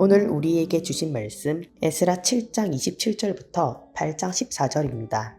오늘 우리에게 주신 말씀 에스라 7장 27절부터 8장 14절입니다.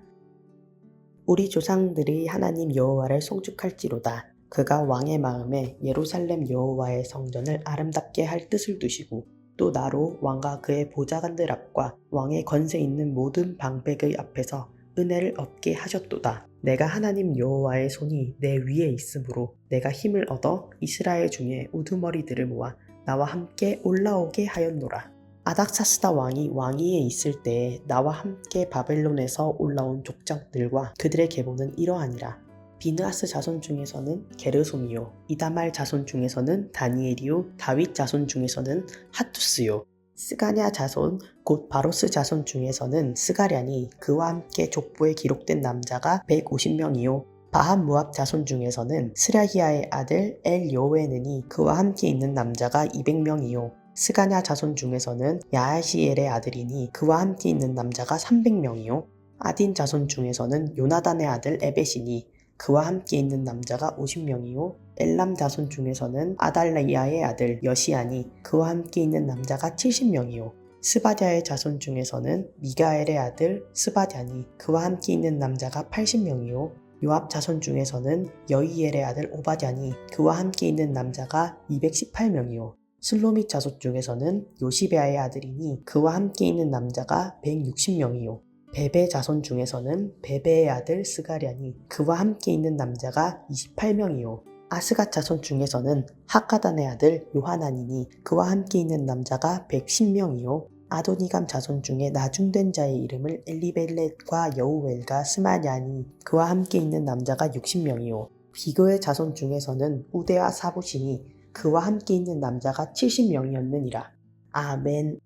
우리 조상들이 하나님 여호와를 송축할지로다. 그가 왕의 마음에 예루살렘 여호와의 성전을 아름답게 할 뜻을 두시고 또 나로 왕과 그의 보좌관들 앞과 왕의 권세 있는 모든 방백의 앞에서 은혜를 얻게 하셨도다. 내가 하나님 여호와의 손이 내 위에 있으므로 내가 힘을 얻어 이스라엘 중에 우두머리들을 모아 나와 함께 올라오게 하였노라. 아닥사스다 왕이 왕위에 있을 때에 나와 함께 바벨론에서 올라온 족장들과 그들의 계보는 이러하니라. 비느하스 자손 중에서는 게르솜이요, 이다말 자손 중에서는 다니엘이요, 다윗 자손 중에서는 하투스요, 스가냐 자손 곧 바로스 자손 중에서는 스가랴니 그와 함께 족보에 기록된 남자가 150명이요 바한무압 자손 중에서는 스랴히야의 아들 엘요웨는이 그와 함께 있는 남자가 200명이요 스가냐 자손 중에서는 야하시엘의 아들이니 그와 함께 있는 남자가 300명이요 아딘 자손 중에서는 요나단의 아들 에벳이니 그와 함께 있는 남자가 50명이요 엘람 자손 중에서는 아달라이아의 아들 여시아니 그와 함께 있는 남자가 70명이요 스바랴의 자손 중에서는 미가엘의 아들 스바랴니 그와 함께 있는 남자가 80명이요 요압 자손 중에서는 여이엘의 아들 오바댜니 그와 함께 있는 남자가 218명이요 슬로밋 자손 중에서는 요시베아의 아들이니 그와 함께 있는 남자가 160명이요 베베 자손 중에서는 베베의 아들 스가랴니 그와 함께 있는 남자가 28명이요 아스갓 자손 중에서는 하가단의 아들 요하나니니 그와 함께 있는 남자가 110명이요 아도니감 자손 중에 나중된 자의 이름을 엘리벨렛과 여우엘과 스마냐니 그와 함께 있는 남자가 60명이요 비그의 자손 중에서는 우데와 사보시니 그와 함께 있는 남자가 70명이었느니라. 아멘.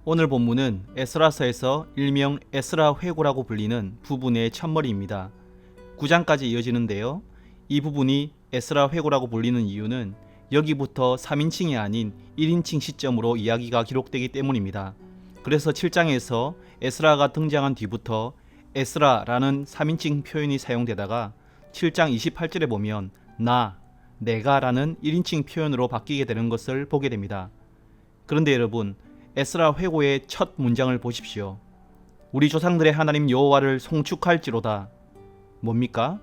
오늘 본문은 에스라서에서 일명 에스라 회고라고 불리는 부분의 첫머리입니다. 9장까지 이어지는데요. 이 부분이 에스라 회고라고 불리는 이유는 여기부터 3인칭이 아닌 1인칭 시점으로 이야기가 기록되기 때문입니다. 그래서 7장에서 에스라가 등장한 뒤부터 에스라라는 3인칭 표현이 사용되다가 7장 28절에 보면 나, 내가 라는 1인칭 표현으로 바뀌게 되는 것을 보게 됩니다. 그런데 여러분, 에스라 회고의 첫 문장을 보십시오. 우리 조상들의 하나님 여호와를 송축할지로다. 뭡니까?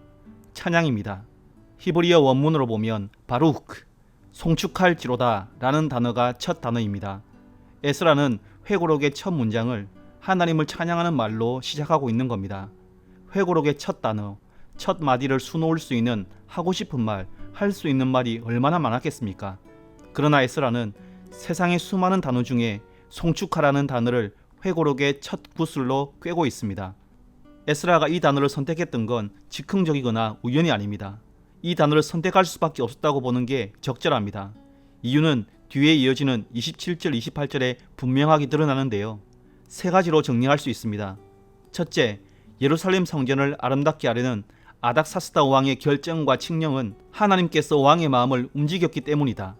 찬양입니다. 히브리어 원문으로 보면 바루크, 송축할지로다 라는 단어가 첫 단어입니다. 에스라는 회고록의 첫 문장을 하나님을 찬양하는 말로 시작하고 있는 겁니다. 회고록의 첫 단어, 첫 마디를 수놓을 수 있는 하고 싶은 말, 할 수 있는 말이 얼마나 많았겠습니까? 그러나 에스라는 세상의 수많은 단어 중에 송축하라는 단어를 회고록의 첫 구슬로 꿰고 있습니다. 에스라가 이 단어를 선택했던 건 즉흥적이거나 우연이 아닙니다. 이 단어를 선택할 수밖에 없었다고 보는 게 적절합니다. 이유는 뒤에 이어지는 27절, 28절에 분명하게 드러나는데요. 세 가지로 정리할 수 있습니다. 첫째, 예루살렘 성전을 아름답게 하려는 아닥사스다 왕의 결정과 칙령은 하나님께서 왕의 마음을 움직였기 때문이다.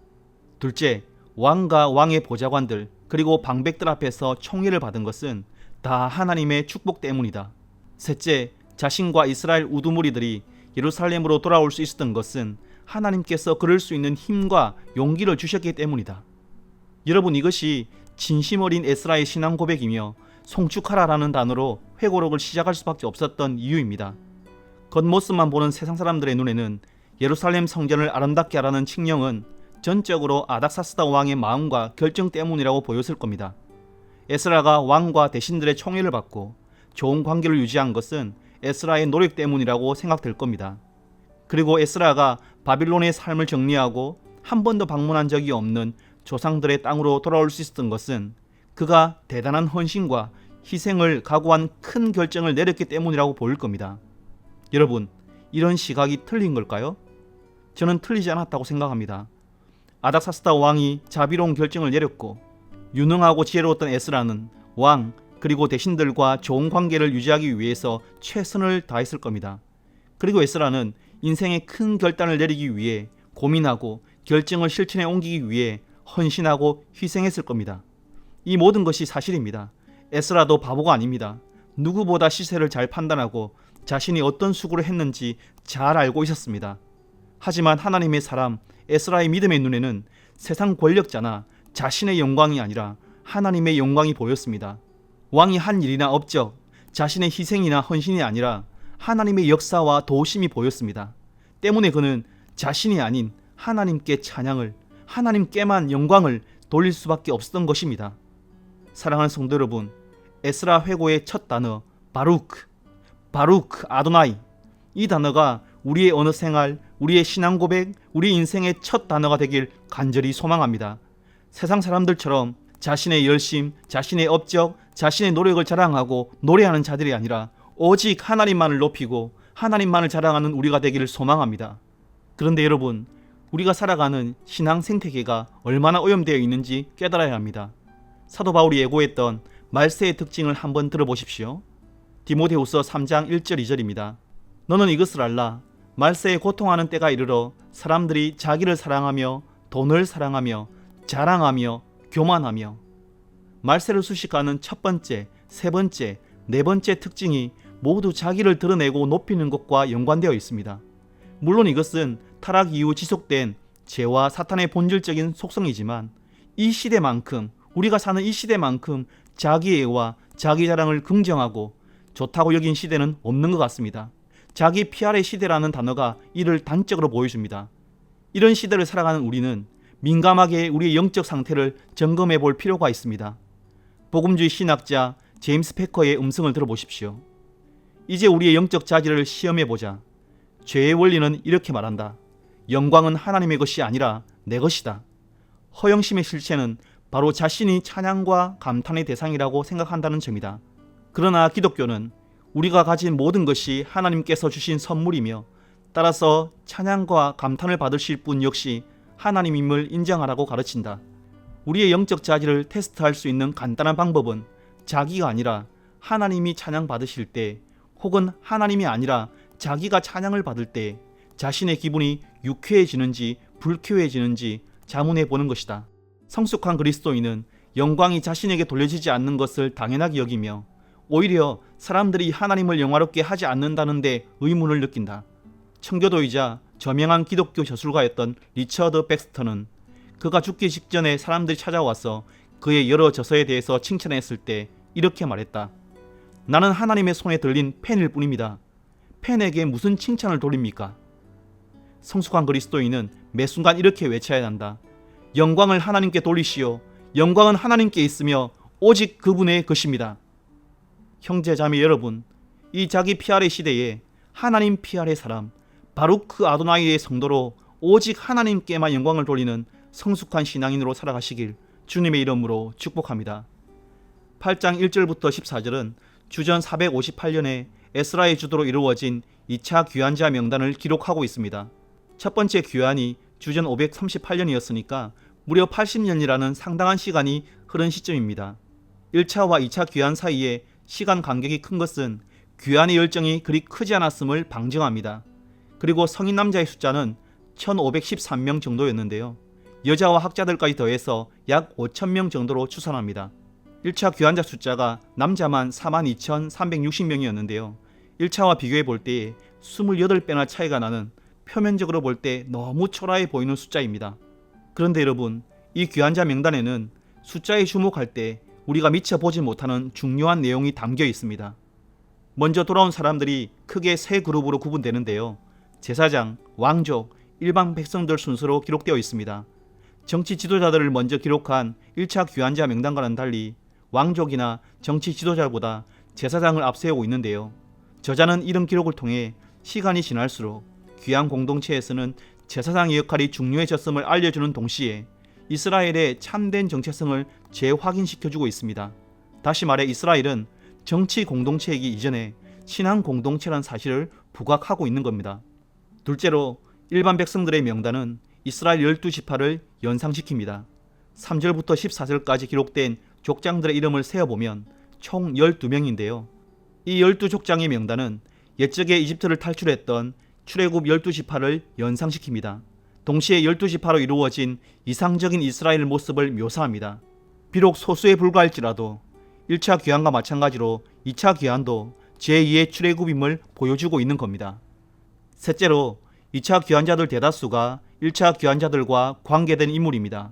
둘째, 왕과 왕의 보좌관들 그리고 방백들 앞에서 총애를 받은 것은 다 하나님의 축복 때문이다. 셋째, 자신과 이스라엘 우두머리들이 예루살렘으로 돌아올 수 있었던 것은 하나님께서 그럴 수 있는 힘과 용기를 주셨기 때문이다. 여러분, 이것이 진심 어린 에스라의 신앙 고백이며 송축하라라는 단어로 회고록을 시작할 수밖에 없었던 이유입니다. 겉모습만 보는 세상 사람들의 눈에는 예루살렘 성전을 아름답게 하라는 칙령은 전적으로 아닥사스다 왕의 마음과 결정 때문이라고 보였을 겁니다. 에스라가 왕과 대신들의 총애를 받고 좋은 관계를 유지한 것은 에스라의 노력 때문이라고 생각될 겁니다. 그리고 에스라가 바빌론의 삶을 정리하고 한 번도 방문한 적이 없는 조상들의 땅으로 돌아올 수 있었던 것은 그가 대단한 헌신과 희생을 각오한 큰 결정을 내렸기 때문이라고 보일 겁니다. 여러분, 이런 시각이 틀린 걸까요? 저는 틀리지 않았다고 생각합니다. 아닥사스다 왕이 자비로운 결정을 내렸고 유능하고 지혜로웠던 에스라는 왕 그리고 대신들과 좋은 관계를 유지하기 위해서 최선을 다했을 겁니다. 그리고 에스라는 인생의 큰 결단을 내리기 위해 고민하고 결정을 실천에 옮기기 위해 헌신하고 희생했을 겁니다. 이 모든 것이 사실입니다. 에스라도 바보가 아닙니다. 누구보다 시세를 잘 판단하고 자신이 어떤 수고를 했는지 잘 알고 있었습니다. 하지만 하나님의 사람 에스라의 믿음의 눈에는 세상 권력자나 자신의 영광이 아니라 하나님의 영광이 보였습니다. 왕이 한 일이나 업적, 자신의 희생이나 헌신이 아니라 하나님의 역사와 도우심이 보였습니다. 때문에 그는 자신이 아닌 하나님께 찬양을, 하나님께만 영광을 돌릴 수밖에 없었던 것입니다. 사랑하는 성도 여러분, 에스라 회고의 첫 단어 바루크 아도나이, 이 단어가 우리의 언어 생활, 우리의 신앙 고백, 우리 인생의 첫 단어가 되길 간절히 소망합니다. 세상 사람들처럼 자신의 열심, 자신의 업적, 자신의 노력을 자랑하고 노래하는 자들이 아니라 오직 하나님만을 높이고 하나님만을 자랑하는 우리가 되기를 소망합니다. 그런데 여러분, 우리가 살아가는 신앙 생태계가 얼마나 오염되어 있는지 깨달아야 합니다. 사도 바울이 예고했던 말세의 특징을 한번 들어보십시오. 디모데후서 3장 1절 2절입니다. 너는 이것을 알라. 말세에 고통하는 때가 이르러 사람들이 자기를 사랑하며 돈을 사랑하며 자랑하며 교만하며. 말세를 수식하는 첫 번째, 세 번째, 네 번째 특징이 모두 자기를 드러내고 높이는 것과 연관되어 있습니다. 물론 이것은 타락 이후 지속된 죄와 사탄의 본질적인 속성이지만 이 시대만큼, 우리가 사는 이 시대만큼 자기애와 자기 자랑을 긍정하고 좋다고 여긴 시대는 없는 것 같습니다. 자기 PR의 시대라는 단어가 이를 단적으로 보여줍니다. 이런 시대를 살아가는 우리는 민감하게 우리의 영적 상태를 점검해 볼 필요가 있습니다. 복음주의 신학자 제임스 패커의 음성을 들어보십시오. 이제 우리의 영적 자질을 시험해 보자. 죄의 원리는 이렇게 말한다. 영광은 하나님의 것이 아니라 내 것이다. 허영심의 실체는 바로 자신이 찬양과 감탄의 대상이라고 생각한다는 점이다. 그러나 기독교는 우리가 가진 모든 것이 하나님께서 주신 선물이며 따라서 찬양과 감탄을 받으실 분 역시 하나님임을 인정하라고 가르친다. 우리의 영적 자질을 테스트할 수 있는 간단한 방법은 자기가 아니라 하나님이 찬양 받으실 때, 혹은 하나님이 아니라 자기가 찬양을 받을 때 자신의 기분이 유쾌해지는지 불쾌해지는지 자문해 보는 것이다. 성숙한 그리스도인은 영광이 자신에게 돌려지지 않는 것을 당연하게 여기며 오히려 사람들이 하나님을 영화롭게 하지 않는다는데 의문을 느낀다. 청교도이자 저명한 기독교 저술가였던 리처드 백스터는 그가 죽기 직전에 사람들이 찾아와서 그의 여러 저서에 대해서 칭찬했을 때 이렇게 말했다. 나는 하나님의 손에 들린 펜일 뿐입니다. 펜에게 무슨 칭찬을 돌립니까? 성숙한 그리스도인은 매 순간 이렇게 외쳐야 한다. 영광을 하나님께 돌리시오. 영광은 하나님께 있으며 오직 그분의 것입니다. 형제 자매 여러분, 이 자기 PR의 시대에 하나님 PR의 사람, 바루크 아도나이의 성도로 오직 하나님께만 영광을 돌리는 성숙한 신앙인으로 살아가시길 주님의 이름으로 축복합니다. 8장 1절부터 14절은 주전 458년에 에스라의 주도로 이루어진 2차 귀환자 명단을 기록하고 있습니다. 첫 번째 귀환이 주전 538년이었으니까 무려 80년이라는 상당한 시간이 흐른 시점입니다. 1차와 2차 귀환 사이에 시간 간격이 큰 것은 귀환의 열정이 그리 크지 않았음을 방증합니다. 그리고 성인 남자의 숫자는 1513명 정도였는데요. 여자와 학자들까지 더해서 약 5000명 정도로 추산합니다. 1차 귀환자 숫자가 남자만 42,360명이었는데요. 1차와 비교해 볼 때에 28배나 차이가 나는, 표면적으로 볼 때 너무 초라해 보이는 숫자입니다. 그런데 여러분, 이 귀환자 명단에는 숫자에 주목할 때 우리가 미처 보지 못하는 중요한 내용이 담겨 있습니다. 먼저 돌아온 사람들이 크게 세 그룹으로 구분되는데요. 제사장, 왕족, 일반 백성들 순서로 기록되어 있습니다. 정치 지도자들을 먼저 기록한 1차 귀환자 명단과는 달리 왕족이나 정치 지도자보다 제사장을 앞세우고 있는데요. 저자는 이런 기록을 통해 시간이 지날수록 귀환 공동체에서는 제사장의 역할이 중요해졌음을 알려주는 동시에 이스라엘의 참된 정체성을 재확인시켜주고 있습니다. 다시 말해 이스라엘은 정치 공동체이기 이전에 신앙 공동체라는 사실을 부각하고 있는 겁니다. 둘째로 일반 백성들의 명단은 이스라엘 12지파를 연상시킵니다. 3절부터 14절까지 기록된 족장들의 이름을 세어보면 총 12명인데요. 이 12족장의 명단은 옛적에 이집트를 탈출했던 출애굽 12지파를 연상시킵니다. 동시에 12지파로 이루어진 이상적인 이스라엘 모습을 묘사합니다. 비록 소수에 불과할지라도 1차 귀환과 마찬가지로 2차 귀환도 제2의 출애굽임을 보여주고 있는 겁니다. 셋째로 2차 귀환자들 대다수가 1차 귀환자들과 관계된 인물입니다.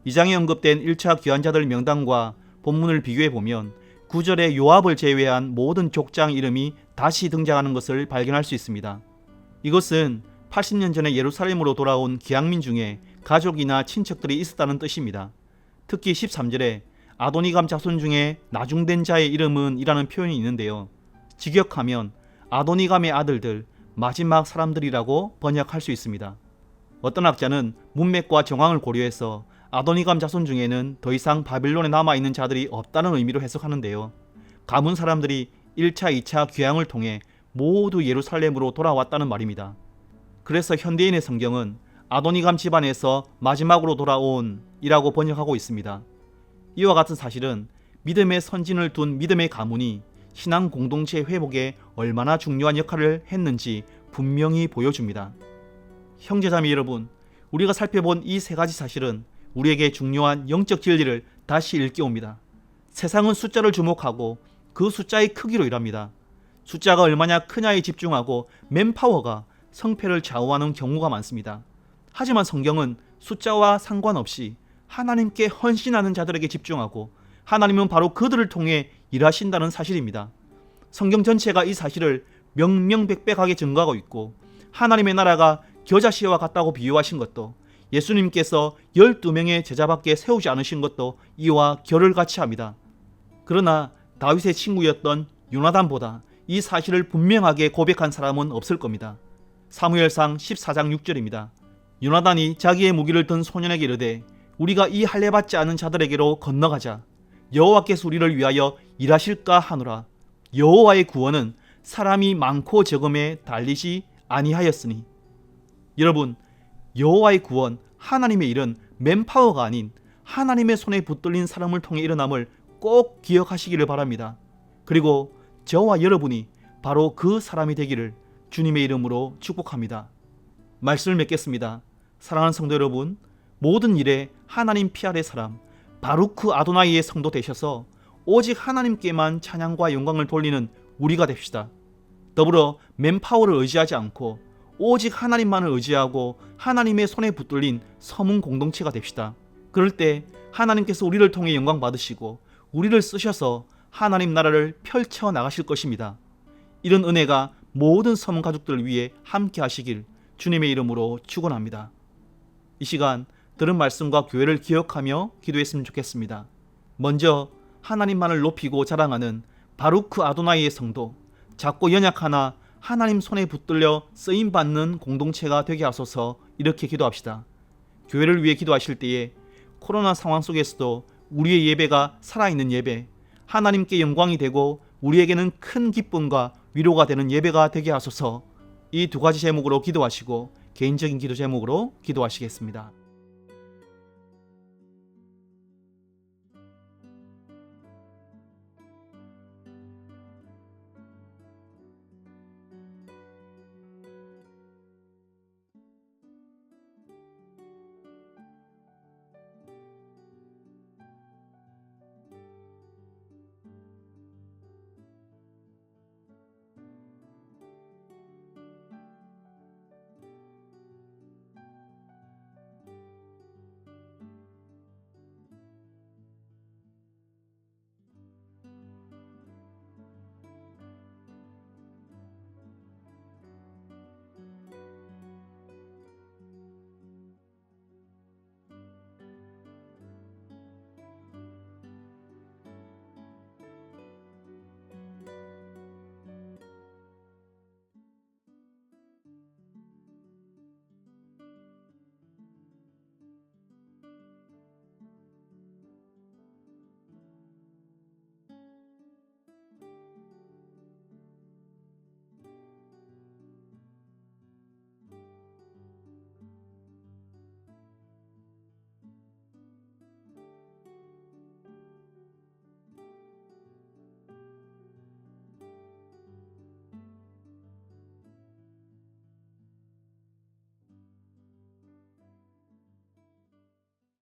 2장에 언급된 1차 귀환자들 명단과 본문을 비교해 보면 9절에 요압을 제외한 모든 족장 이름이 다시 등장하는 것을 발견할 수 있습니다. 이것은 80년 전에 예루살렘으로 돌아온 기양민 중에 가족이나 친척들이 있었다는 뜻입니다. 특히 13절에 아도니감 자손 중에 나중된 자의 이름은 이라는 표현이 있는데요. 직역하면 아도니감의 아들들, 마지막 사람들이라고 번역할 수 있습니다. 어떤 학자는 문맥과 정황을 고려해서 아도니감 자손 중에는 더 이상 바빌론에 남아있는 자들이 없다는 의미로 해석하는데요. 가문 사람들이 1차, 2차 귀향을 통해 모두 예루살렘으로 돌아왔다는 말입니다. 그래서 현대인의 성경은 아도니감 집안에서 마지막으로 돌아온 이라고 번역하고 있습니다. 이와 같은 사실은 믿음의 선진을 둔 믿음의 가문이 신앙 공동체 회복에 얼마나 중요한 역할을 했는지 분명히 보여줍니다. 형제자매 여러분, 우리가 살펴본 이 세 가지 사실은 우리에게 중요한 영적 진리를 다시 일깨웁니다. 세상은 숫자를 주목하고 그 숫자의 크기로 일합니다. 숫자가 얼마나 크냐에 집중하고 맨파워가 성패를 좌우하는 경우가 많습니다. 하지만 성경은 숫자와 상관없이 하나님께 헌신하는 자들에게 집중하고 하나님은 바로 그들을 통해 일하신다는 사실입니다. 성경 전체가 이 사실을 명명백백하게 증거하고 있고 하나님의 나라가 겨자씨와 같다고 비유하신 것도 예수님께서 12명의 제자밖에 세우지 않으신 것도 이와 결을 같이 합니다. 그러나 다윗의 친구였던 요나단보다 이 사실을 분명하게 고백한 사람은 없을 겁니다. 사무엘상 14장 6절입니다. 요나단이 자기의 무기를 든 소년에게 이르되 우리가 이 할례받지 않은 자들에게로 건너가자. 여호와께서 우리를 위하여 일하실까 하노라. 여호와의 구원은 사람이 많고 적음에 달리지 아니하였으니. 여러분, 여호와의 구원, 하나님의 일은 맨파워가 아닌 하나님의 손에 붙들린 사람을 통해 일어남을 꼭 기억하시기를 바랍니다. 그리고 저와 여러분이 바로 그 사람이 되기를 주님의 이름으로 축복합니다. 말씀을 맺겠습니다. 사랑하는 성도 여러분, 모든 일에 하나님 피 아래 사람 바루크 아도나이의 성도 되셔서 오직 하나님께만 찬양과 영광을 돌리는 우리가 됩시다. 더불어 맨파워를 의지하지 않고 오직 하나님만을 의지하고 하나님의 손에 붙들린 서문 공동체가 됩시다. 그럴 때 하나님께서 우리를 통해 영광 받으시고 우리를 쓰셔서 하나님 나라를 펼쳐 나가실 것입니다. 이런 은혜가 모든 서문 가족들을 위해 함께 하시길 주님의 이름으로 축원합니다. 이 시간 들은 말씀과 교회를 기억하며 기도했으면 좋겠습니다. 먼저 하나님만을 높이고 자랑하는 바루크 아도나이의 성도, 작고 연약하나 하나님 손에 붙들려 쓰임받는 공동체가 되게 하소서. 이렇게 기도합시다. 교회를 위해 기도하실 때에 코로나 상황 속에서도 우리의 예배가 살아있는 예배, 하나님께 영광이 되고 우리에게는 큰 기쁨과 위로가 되는 예배가 되게 하소서. 이 두 가지 제목으로 기도하시고 개인적인 기도 제목으로 기도하시겠습니다.